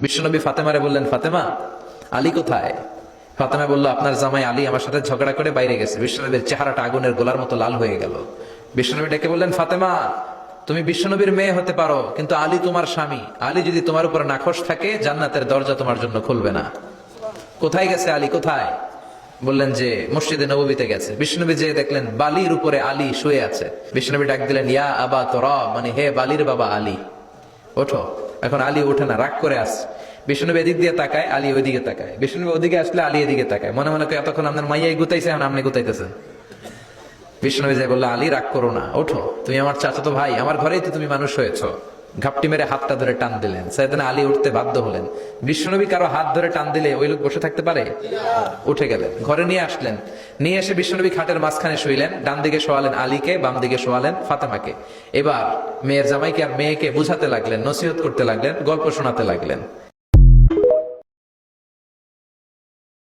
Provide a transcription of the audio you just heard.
বিশ্বনবী ফাতেমারে বললেন, ফাতেমা, আলী কোথায়? ফাতেমা বলল, আপনার জামাই আলী আমার সাথে ঝগড়া করে বাইরে গেছে। বিশ্বনবীর চেহারাটা আগুনের গোলার মতো লাল হয়ে গেল। বিশ্বনবী ডেকে বললেন, ফাতেমা, তুমি বিশ্বনবীর মেয়ে হতে পারো, কিন্তু আলী তোমার স্বামী। আলী যদি তোমার উপর নাখোশ থাকে, জান্নাতের দরজা তোমার জন্য খুলবে না। কোথায় গেছে আলী, কোথায়? বললেন যে মসজিদে নববীতে গেছে। বিশ্বনবী যে দেখলেন বালির উপরে আলী শুয়ে আছে। বিশ্বনবী ডাক দিলেন, ইয়া আবা তোরা, মানে হে বালির বাবা আলী, ওঠো। এখন আলী ওঠে না, রাগ করে আসছে। বিষ্ণুনবী এদিক দিয়ে তাকায়, আলী ওইদিকে তাকায়। বিষ্ণুনবী ওদিকে আসলে আলী এদিকে তাকায়। মনে মনে করে এতক্ষণ আপনার মাইয়াই গুতাইছে, এখন আপনি গুতাইতেছেন। বিষ্ণুনবী যে বললো, আলী রাগ করো না, ওঠো, তুমি আমার চাচাতো ভাই, আমার ঘরেই তো তুমি মানুষ হয়েছো। ঘাপটি মেরে হাতটা ধরে টান দিলেন। সাইয়েদনা আলী উঠতে বাধ্য হলেন। বিশ্বনবী কারো হাত ধরে টান দিলে ওই লোক বসে থাকতে পারে? উঠে গেলেন, ঘরে নিয়ে আসলেন। নিয়ে এসে বিশ্বনবী খাটের মাঝখানে শুইলেন। ডান দিকে শোয়ালেন আলীকে, বাম দিকে শোয়ালেন ফাতেমাকে। এবার মেয়ের জামাইকে আর মেয়েকে বুঝাতে লাগলেন, নসিহত করতে লাগলেন, গল্প শোনাতে লাগলেন।